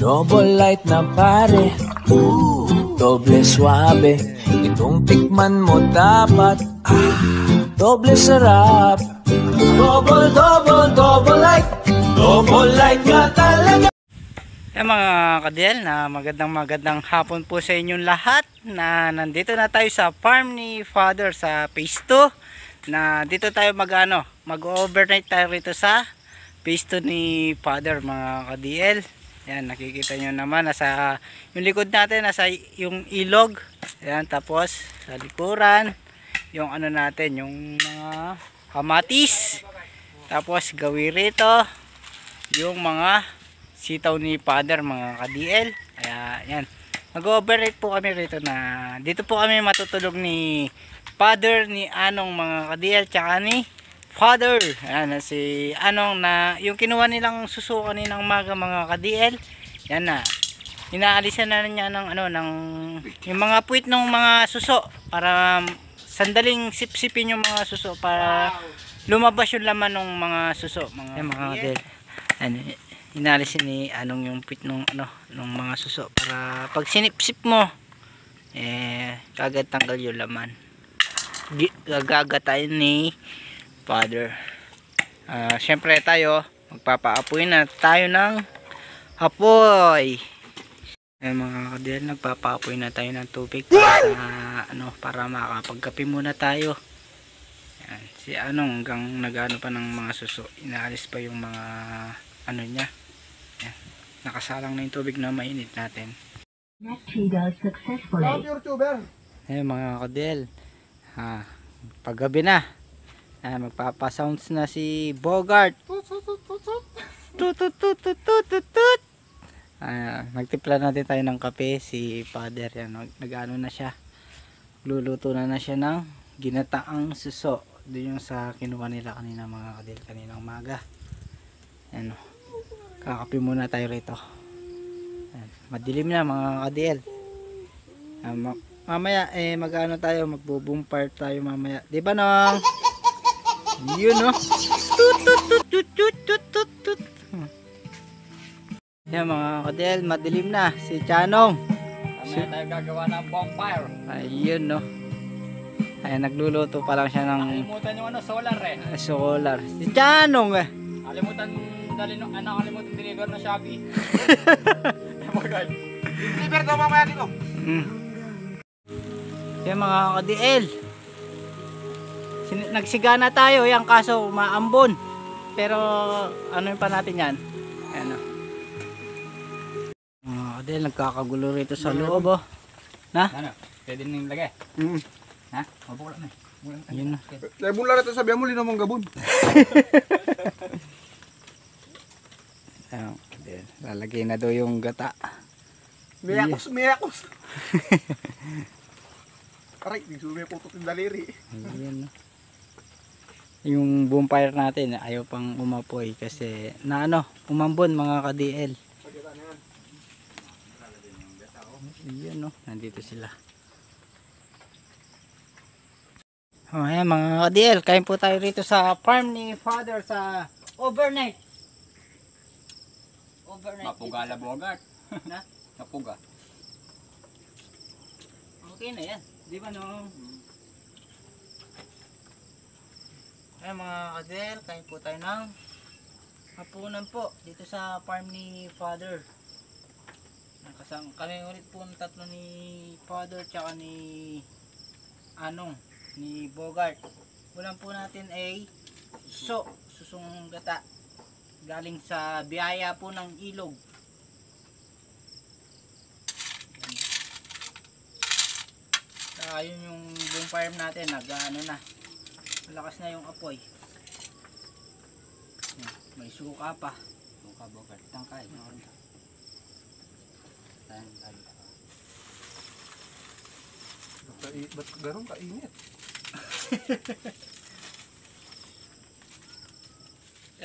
Double light na pare, doble suabe. Itong tikman mo dapat, doble sarap. Double light ka talaga. Mga kadiel, na magandang hapon po sa inyong lahat. Na nandito na tayo sa farm ni Father sa phase 2. Na dito tayo mag-overnight tayo rito sa phase 2 ni Father, mga kadiel. Yan, nakikita nyo naman nasa yung likod natin, nasa yung ilog. Yan, tapos sa likuran yung ano natin, yung mga kamatis. Tapos gawin rito yung mga sitaw ni Father, mga ka-DL. Kaya yan, mag-overnight po kami rito. Na dito po kami matutulog ni Father, ni Anong, mga ka-DL, tsaka ni Father. Ayan, si Anong, na yung kinuha nilang suso kaninang umaga, mga ka-DL. Yan na, inaalisan na niya ng yung mga puwit ng mga suso para sandaling sipsipin yung mga suso para lumabas yung laman ng mga suso, mga ka-DL. Ano, inalisin ni Anong yung puwit ng mga suso para pag sinipsip mo kagad tanggal yung laman. Gagatayin ni Father. Syempre tayo magpapaapoy na tayo ng apoy. Mga kadil, nagpapaapoy na tayo ng tubig para para makapagkape muna tayo. Yan, si Anong hanggang nagano pa ng mga suso, inaalis pa yung mga niya. Yan, nakasalang na yung tubig na mainit natin. Mga kadil, paggabi na, magpapasounds na si Bogart. Nagtimpla natin tayo ng kape. Si Father, yan, nag-ano na siya, luluto na siya ng ginataang suso. Doon yung sa kinuha nila kanina, mga kadil, kaninang umaga. Ano, kakape muna tayo rito. Madilim na, mga kadil. Mamaya mag-ano tayo, magbo-bonfire tayo mamaya, di ba nong? Yun, no? Yan, mga kadil, madilim na. Si Chanong, mamaya tayo gagawa ng bonfire. Ayun, no? Ay, nagluluto pa lang siya ng kalimutan yung solar solar. Si Chanong kalimutan deliver na Shopee. Deliver daw mamaya dito. Yan, mga ka-DL, nagsigana tayo yan, kaso maambon. Pero ano pa natin yan, ano, mga ka-DL, nagkakagulo rito sa loob. Na? Pwede nang lagay. Ha? Mabukla na. Ayun na. Kaya bula natin sabihan mo, linamang gabon. Lalagay na daw yung gata. Miyakos. Aray, di sumaya po ito daliri. Ayun, no? Yung bonfire natin ayaw pang umapoy kasi na umambon, mga ka-DL. Ayun, no? Nandito sila. Ayan, mga ka-DL, kain po tayo rito sa farm ni Father sa overnight. Mapuga la Bogart. Na? Mapuga. Okay na yan, di ba, no? Ayan, mga ka-DL, kain po tayo ng hapunan po dito sa farm ni Father. Kami ulit po ng tatlo ni Father tsaka ni Anong, ni Bogart. Ulam po natin ay susong gata galing sa biyaya po ng ilog. Ayun yung bonfire natin, nag-ano na, malakas na yung apoy. May suka pa. Suka, Bogart, tangkay. Ba't garong kainit?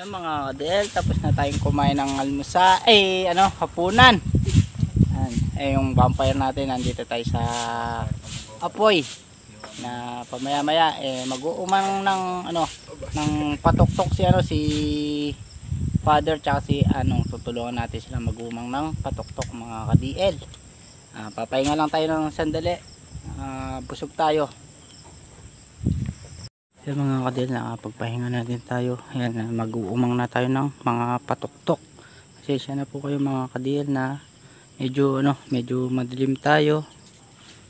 Yan, mga ka-DL, tapos na tayong kumain ng almusa, hapunan. Yung vampire natin, nandito tayo sa apoy. Na pamaya-maya mag-uumang ng patok-tok si Father tsaka si Anong, tutulungan natin sila mag-umang ng patuktok mga ka-DL. Papahinga lang tayo ng sandali. Busog tayo. Yan mga ka-DL, pagpahinga na din tayo. Ayan, mag-uumang na tayo ng mga patuktok. Kasi siya na po kayo mga ka-DL na medyo madilim tayo.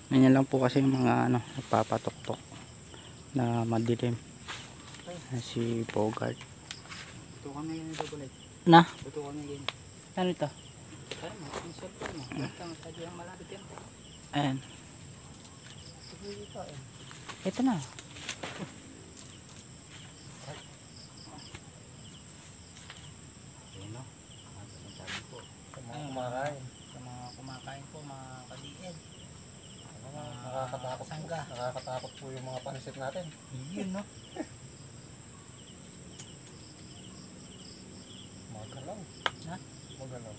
Ganyan lang po kasi yung mga nagpapatuktok na madilim. Si Bogart. Tutukan na yun yung double light. Na? Tutukan na yun. Ano ito? Ayan mo, yung cellphone mo. Sadyo yung malapit yan. Ayan. Ito na. Ayan o. Sa mga kumakain po mga ka-DL. Nakakatakot po yung mga panisit natin. Yun no. Magalaw. Ha? Magalaw.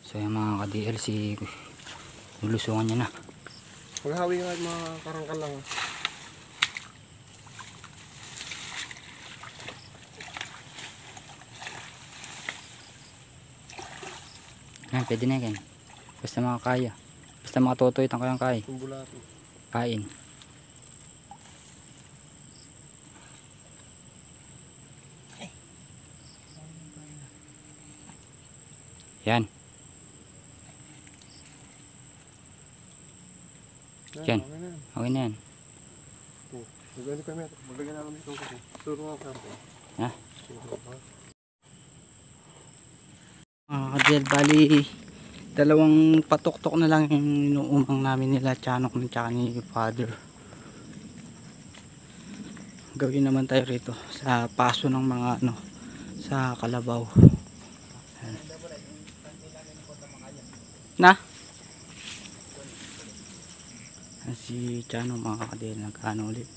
So yung mga ka-DL, nilusungan niya na. Paghawi nga mga karangkal lang. Yan, pwede na yan. Basta makakaya. Basta makatutoy ang kayang kaya. Kumbulato. Kain. Yan. Yan. Okay na yan. Maganda kami. Maglagyan na kami ito. Suro nga kami. Ha? Kadil, bali dalawang patuktok na lang yung inuumang namin nila Tiyanok ng tsaka ni Father. Gawin naman tayo rito sa paso ng mga sa kalabaw. Ayan. Na? Si Tiyanok mga kadil, nagkano ulit.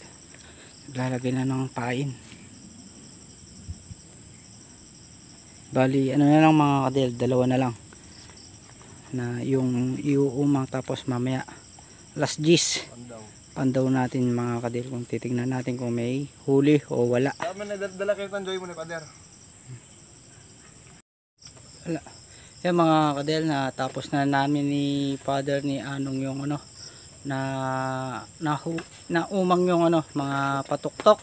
Naglalagay na ng pain. Bali, na lang mga kadil, dalawa na lang. Na yung iuumang tapos mamaya last gis. Pandaw natin mga kadil kung titignan natin kung may huli o wala. Tama na, dala kayo ng joy mo na Pader. Wala. Yan mga kadil, na tapos na namin ni Father ni Anong yung na umang yung mga patuktok.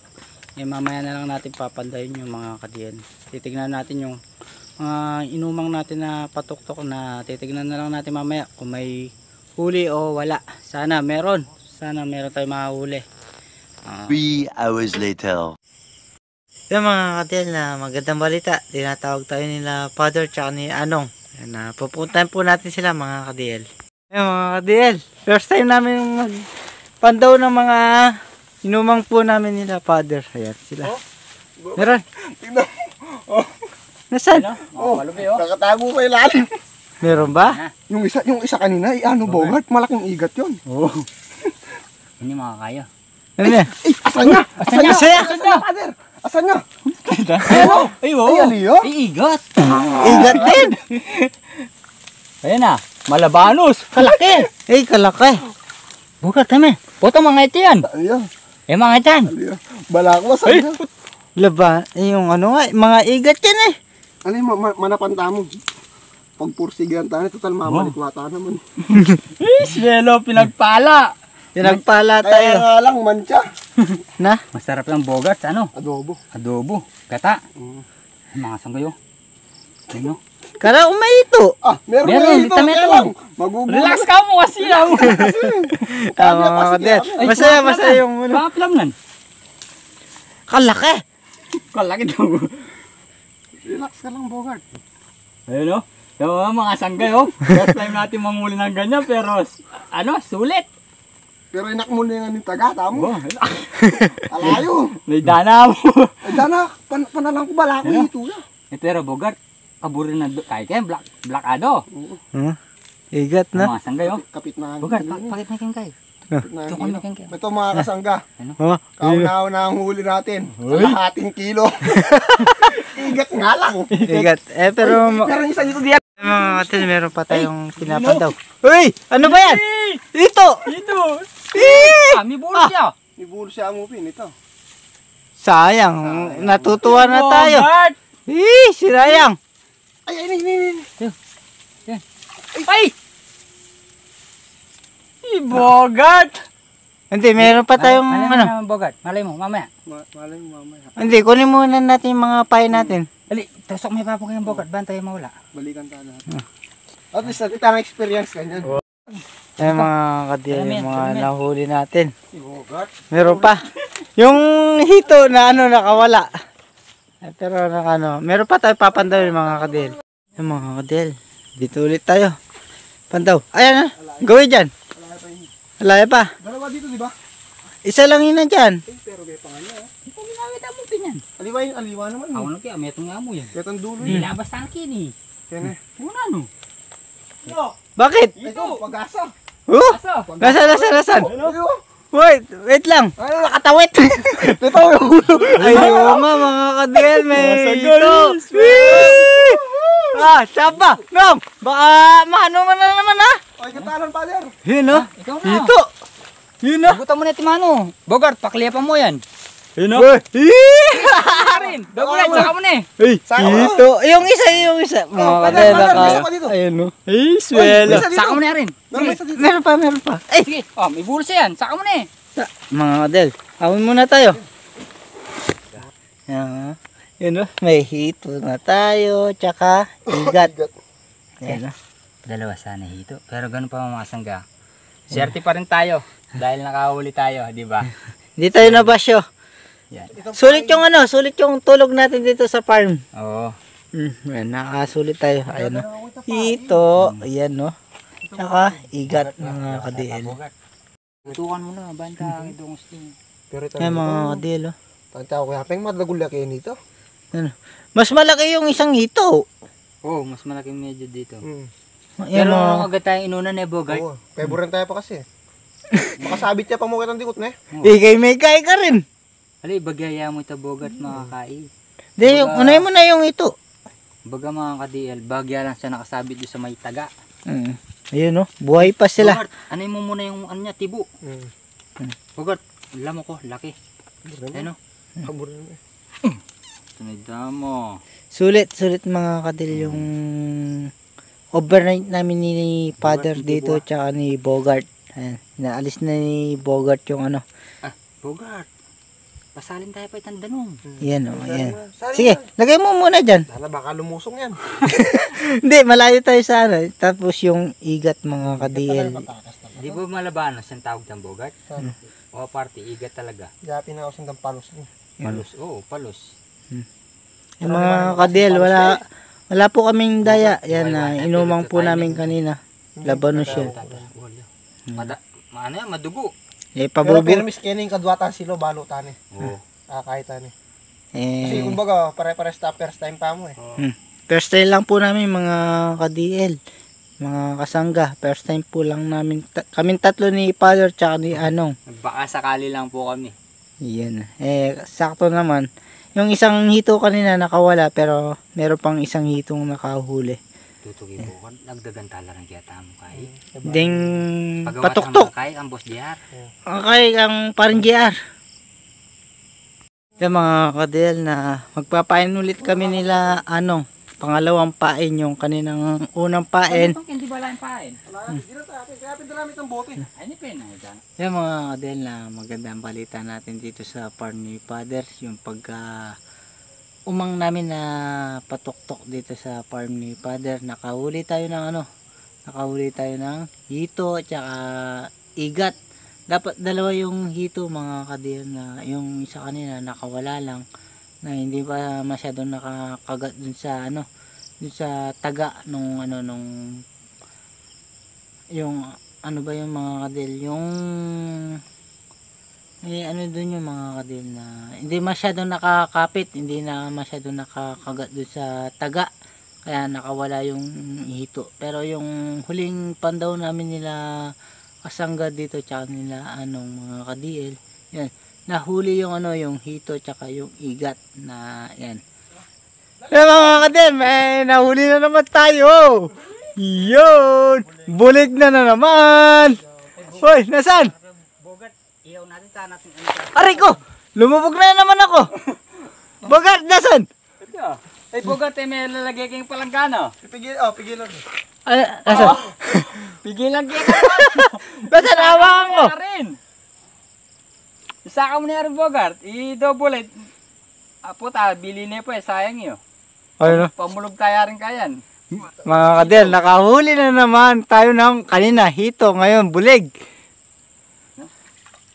Mamaya na lang natin papandayin yung mga kadil. Titignan natin yung mga inumang natin na patuktok, na titignan na lang natin mamaya kung may huli o wala. Sana meron tayo mahuli. 3 hours later. Yung mga kadil, na magandang balita, tinatawag tayo nila Father tsaka ni Anong. Yan, pupuntahan po natin sila mga kadil. Yung mga kadil, first time namin magpandaw ng mga inumang po namin nila Father. Ayan sila. Meron. Tingnan mo. Nasaan? Nakatago pa ilalim. Meron ba? Yung isa kanina, Bogart, malaking igat yun. Oo. Hindi makakaya. Ano yan? Asan niya? Pader? Asan niya? Ay, Ay, aliyo? Iigot! Igat din! Ayan na, malabanos! Kalaki! Ay, kalaki! Bukat kami! Puto mga ito yan! Aliyo. Mga ito! Aliyo. Balakwas, aliyo. Laba, yung mga igat yan eh. Ano yung manapanta mo? Pagpursigan tayo, total mamalikwata naman. Swelo, pinagpala! Pinagpala Kaya tayo. nga lang, mancha. Na? Masarap lang bogart, Adobo. Adobo, gata. Mga sanggayo. Ano? Kala may ito. Meron Meron, ito. ito, Kaya lang. Magugulat. Relax ka mo kasi lang! Tama mga kadil. Masaya yung Papilam nan. kalaki. Kalaki daw. Relax ka lang, Bogart. Ayun o. Yung mga sanggayo. First time natin manghuli ng ganyan, pero sulit. Pero inak mo na yung taga, tamo. Oh, Alayo. may dana mo. Ay, dana, panalang ko bala ko ito. Pero bogart, kaburin na kaya blakado. Igat na. Mga sanggayo. Kapit na. Bogart, pakit na kin kayo. Ito mga kasangga. Oh, Kaunaw na ang huli natin. Kalahating kilo. Igat nga lang. igat. Pero Pero isa dito diyan. mga kadil, meron pa tayong pinapandaw. Uy! Ano ba yan? Ito! Ito. Eh! May bulo siya. Ibul siya mo pin ito. Sayang. Natutuwa na tayo. Bogart. Sinayang. Ay, ini. Ay! Bogart! Hindi, meron pa tayong Malay ano. mo, Bogart. Malay mo, mamaya. Malay mo mamaya. Hindi, kunin muna natin yung mga pain natin. Ali, tusok may papag ng Bogart. Bantay mawala. Balikan tayo natin. At least natin tayong experience ganyan. Ay mga kadil, Salamin, mga salamin. nahuli natin. Si Bogart. Meron pa. Yung hito na ano nakawala. Pero meron pa tayo papandaw yung mga kadil. Yung mga kadil, dito ulit tayo. Pandaw. Ayan na. Gawin dyan. Alaya pa. Dalawa dito, di ba? Isa lang yun na dyan. Pero may pangalan. Ito ginawit mo pinyan. Aliwa naman. Ako nang kaya, may itong nga mo yan. Ketang dulo Hindi yun. labas tangkin eh. Yan eh. Una no. Bakit? Ito, pag-asa. Aso. Nasaan? Ito. Wait lang. Ano, nakatawit. Ito yung ulo. Ay, oo nga mga kadil, may hito. Sapa. Nong, baka maano man na naman ha. Ay, katalan pa der. Yun o. Ikaw na. Hito. Yun o. Sagutan mo na Timano. Bogart, pakliya pa mo yan. Yun o. Karin, double light, saka mo na eh. Hito. Yung isa. Mga kadil, isa pa dito. ayun o. Ay, swelo. Isa dito. Saka mo na rin. Meron pa. Ay, Sige, oh, may bulsa yan, saka mo na eh. mga kadil, awin muna tayo. Yun o. May hito na tayo, tsaka igat. Yan o. Dalawa sana hito, pero ganun pa mamasangga. Swerte pa rin tayo, dahil nakahuli tayo, di ba? Hindi tayo nabasyo. Yan. Sulit yung tulog natin dito sa farm. Oo. Yan, nakasulit tayo. Ayan o. Hito, ayan o. Tsaka igat mga kadil. Tutukan mo na, banta, itong sting. Pero ito. Ayan mga kadil o. Pagka ko yapeng madagulak kayo nito. Ano? Mas malaki yung isang hito. Oo, mas malaking medyo dito. Ayan Pero o. agad tayo inunan eh, Bogart. Oo. Favoran tayo pa kasi. Makasabit niya pa mo kitang dikot na eh. Ikay may kaya ka rin. Ali, bagyaya mo ito, Bogart, makakain. Di, unay mo na yung ito. Baga mga ka-DL, bagya lang siya nakasabit doon sa may taga. Ayun o. Buhay pa sila. Bogart, anay mo muna yung ano niya, tibo. Bogart, alam mo ko, laki. Ano? Kaburan mo eh. Tunida mo. Sulit mga kadil yung overnight namin ni father dito tsaka ni Bogart. Ayan, naalis na ni Bogart yung ano. Ah, Bogart, pasalin tayo pa itang danong. Yan o, yan. Sige, lagay mo muna dyan. Sana baka lumusong yan. Hindi, malayo tayo sa ano. Tapos yung igat mga kadil. Di ba malabanos yung tawag ng Bogart? O party, igat talaga. Yapin na ako sa palos niya. Palos, oo, palos. Yung mga kadil, wala po kaming daya. Yan na, inumang po namin kanina. Labanos yun. Ano yan, madugo. Eh, Pero pabubo. pirmis kaya yung kadwatan silo, balutan eh. Oo. Kahit ano eh. Kasi Eh, kumbaga, pare-pares first time pa mo eh. first time lang po namin mga ka-DL. Mga kasangga. First time po lang namin. Kaming tatlo ni father tsaka ni Anong. Baka sakali lang po kami. Yan. Eh, sakto naman. Yung isang hito kanina nakawala pero meron pang isang hitong nakahuli. Tutugi Bogart, nagdagan tala ng kiyata mo kay. Ding Pagawa patuktok. kay ang boss DR. Okay, ang parang GR. Yung mga kadel na magpapain ulit kami nila Anong. Pangalawang pain yung kaninang unang pain. Hindi ba lang pain? Kaya pindaramit ng bote. Ay, ni pena dyan. Yung mga kadel na magandang balita natin dito sa farm ni Father, yung pagka umang namin na patuktok dito sa farm ni Father, nakahuli tayo ng hito at saka igat. Dapat dalawa yung hito mga kadel, na yung isa kanina nakawala lang, na hindi pa masyadong nakakagat dun sa dun sa taga nung yung ano ba yung mga kadil, yung dun yung mga kadil na hindi masyadong nakakapit, hindi na masyadong nakakagat dun sa taga, kaya nakawala yung hito. Pero yung huling pandaw namin nila kasangga dito tsaka nila mga ka-DL, yan, nahuli yung yung hito tsaka yung igat na yan. Mga kadil, may nahuli na naman tayo. Yun! Bulig na naman! Hoy, nasaan? Bogart, iyaw natin ta natin Aray ko! Lumubog na naman ako! Bogart, nasaan? Ay, Bogart, may lalagay kayong palanggana. Pigilan. Asa? Pigilan kayo ka. Basta nawakan ko. Isa ka mo na rin, Bogart. I-double it. Puta, bili na po sayang yun. Ayun, no? Pamulog tayo rin kayan. Mga kadel, nakahuli na naman tayo ng kanina, hito, ngayon, bulig.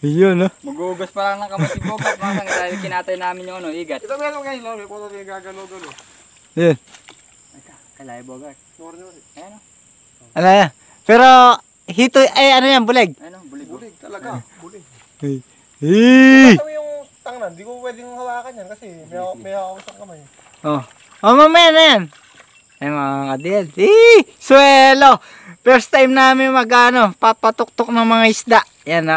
Yun, no? Magugas pa lang ng kamay si Bogart. Masang dahil kinatay namin yung igat. Ito meron ngayon, Lord. May puto yung gagano-gano. Yun. Kalay, Bogart. Ayan o. Ano yan? Pero, hito, ano yan, bulig? Ayan o, bulig. Bulig talaga. Bulig. Eh! Ito yung tangnan. Di ko pwedeng hawakan yan kasi may hawak sa kamay. Oh. Oh, mamaya na yan. Ay, mga kadel. Swelo! First time namin papatuktok ng mga isda. Yan,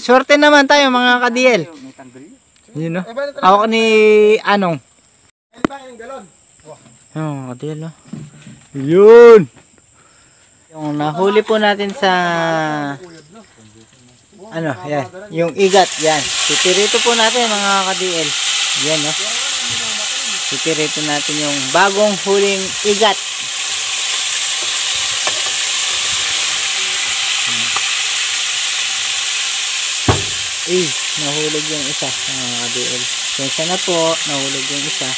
swerte naman tayo, mga kadel. May tanggol yun. Yun, no? Hawak ni Anong. Ano ba yung galon? Yung mga kadel, no? Yun! Yung nahuli po natin sa yan, yung igat, yan. Titirito po natin, mga ka-DL. Yan, no? Titirito natin yung bagong huling igat. Nahulog yung isa, mga ka-DL. Sensya na po, nahulog yung isa.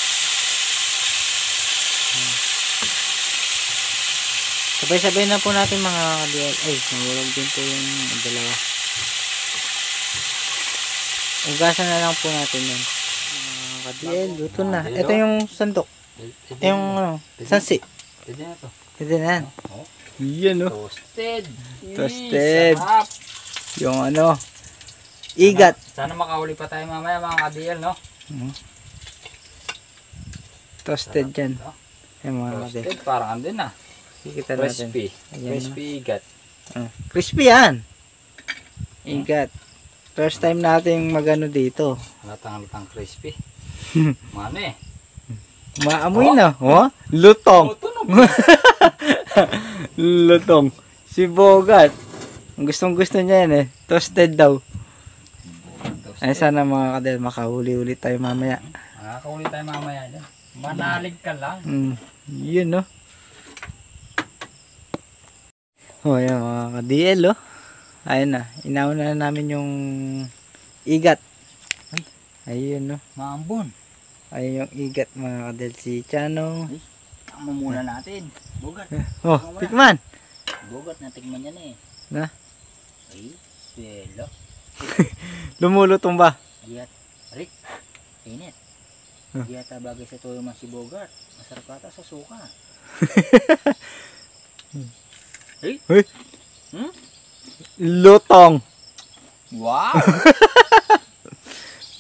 Sabay-sabay na po natin, mga ka-DL. Nahulog din po yung dalawa. Ugasan na lang po natin yan. Mga ka-DL, luto na. Ito yung sandok. Yung sansi. Pwede na to. Pwede na yan. Yan, no? Toasted. Toasted. Sarap. Yung igat. Sana makahuli pa tayo mamaya, mga ka-DL, no? Toasted yan. Yan, mga ka-DL. Toasted, parang andun na. Kikita natin. Crispy. Ayan, Crispy igat. Crispy yan. Igat. First time nating magano dito. Halatang crispy. Mano eh. Maamoy na. Oh? Lutong. Lutong. Si Bogart. Gustong gusto niya yan eh. Toasted daw. Ay sana, mga kadel, makahuli-huli tayo mamaya. Makakahuli tayo mamaya dyan. Manalig ka lang. Yun, no? Oh, yan, mga ka-DL, oh. Ayun na, inauna na namin yung igat. Ayun, no? Maambon. Ayun yung igat, mga ka-DL. Si Chano. Tama muna natin. Bogart. Oh, tikman. Bogart, natikman niya na eh. Na? Ay, swelo. Lumulutong ba? Diat. Rick. Init. Diat bagay sa tuyo man si Bogart. Masarap ata sa suka. Hey? Hey? Lutong. Wow!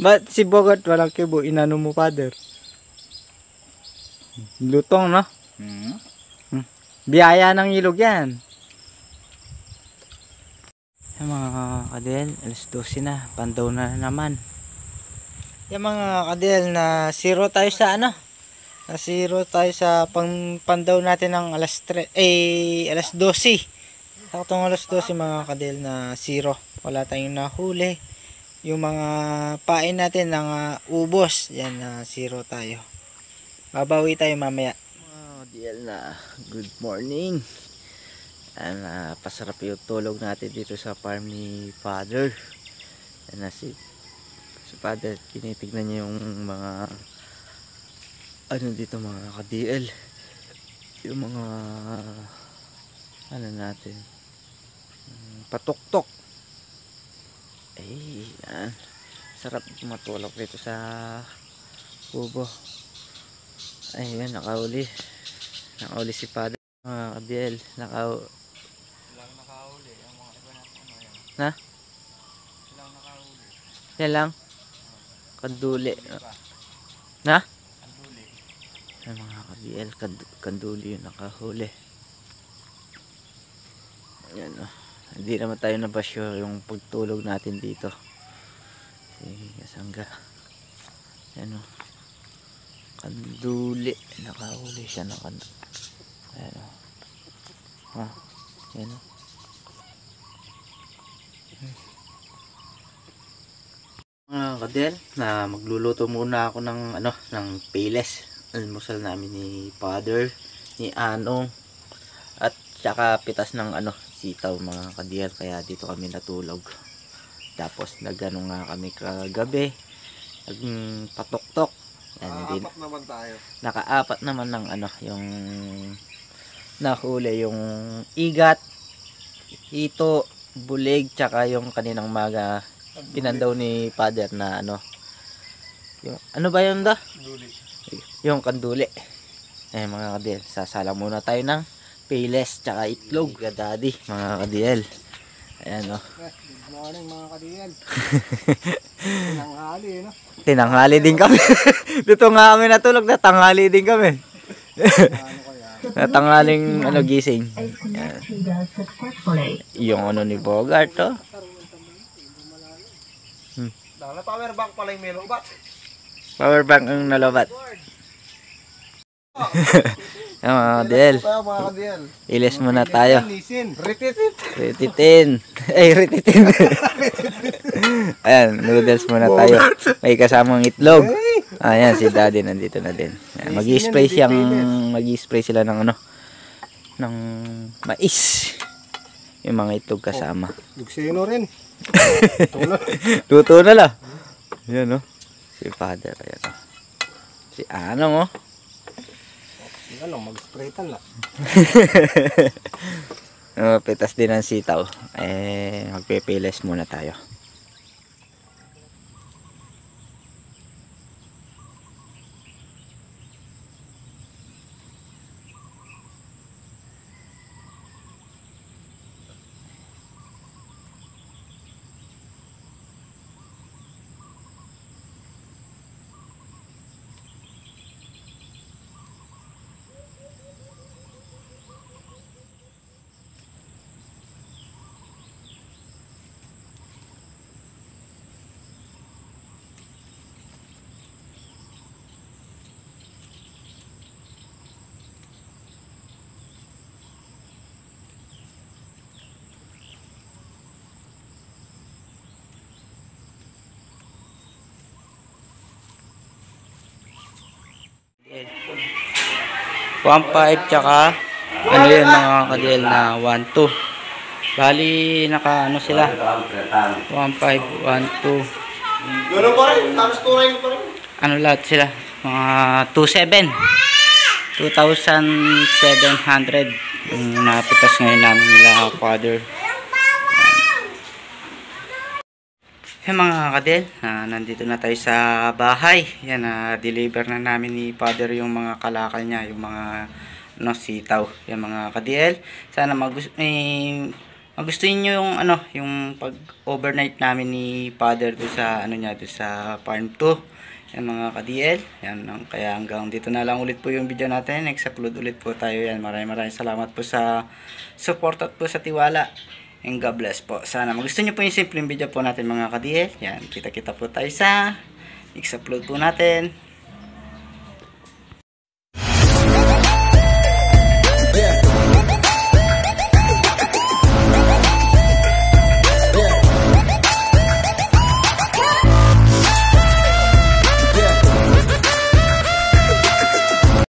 Ba't si Bogart walang kibo? Inano mo, father? Lutong, no? Biyaya ng ilog yan. Yung mga kadel, alas 12 na. Pandaw na naman. Yung mga kadel, na zero tayo sa na zero tayo sa pandaw natin ng alas 12. Saktong alas 12, mga kadel, na zero. Wala tayong nahuli. Yung mga pain natin ng ubos, yan, na zero tayo. Babawi tayo mamaya. Mga kadel, na good morning. Pasarap yung tulog natin dito sa farm ni Father. Si Father, tinitignan niya yung mga dito, mga ka-DL, yung mga natin, patuktok. Yan, sarap matulog dito sa kubo. Yan, nakauli si Father, mga ka-DL. Nakahuli ang mga iba na yan lang kanduli na ay, mga ka-DL, kanduli yung nakahuli. Ayan, hindi naman tayo nabasyo yung pagtulog natin dito. Kasangga. Ayan, kanduli, nakahuli siya ng kanduli. Ayan, ayan, mga kadel, na magluluto muna ako ng ng piles. almusal namin ni Father, ni Anong, at saka pitas ng sitaw mga ka-DL, kaya dito kami natulog. Tapos nagano nga kami kagabi, nagpatok-tok. Nakaapat naman tayo. Nakaapat naman ng yung nahuli, yung igat, ito, bulig, tsaka yung kaninang maga pinandaw ni Father na yung ba yun da? Duli. Yung kanduli. Mga ka-DL, sasala muna tayo ng payless tsaka itlog ka daddy mga ka-DL. Ayan Good morning mga ka-DL. Tinanghali Tinanghali din kami. Dito nga kami natulog, natanghali din kami. Natanghaling gising. Ayan. Yung ni Bogart Dala power bank pala yung melobat. Power bank ang nalobat. Mga ka-DL, Mga ka-DL. ilis muna tayo. Rititin. Rititin. Ayan, noodles muna tayo. May kasamang itlog. Ayan, si daddy nandito na din. Mag-i-spray sila ng ng mais. Yung mga itlog kasama. Luksino rin. Luto na lang. Ayan si Father. Ayan si Anong mag-spraytan lang. Pitas din ang sitaw. Magpipiles muna tayo. Okay. 1.5 tsaka yun mga ka-DL na 1.2. Bali naka sila 1.5, 1.2. Gano'n pa rin, tapos turay mo pa rin. Lahat sila mga 2.7, 2,700 yung napitas ngayon namin nila Father. Yan mga ka-DL, nandito na tayo sa bahay. Yan, deliver na namin ni Father yung mga kalakal niya, yung mga sitaw. Yan mga ka-DL, sana magustuhin nyo yung yung pag-overnight namin ni Father do sa do sa farm 2. Yan mga ka-DL. Yan, kaya hanggang dito na lang ulit po yung video natin. Next upload ulit po tayo. Yan, maraming salamat po sa support at po sa tiwala. And God bless po. Sana magustuhin nyo po yung simpleng video po natin mga ka-DL. Yan, kita-kita po tayo sa next upload po natin.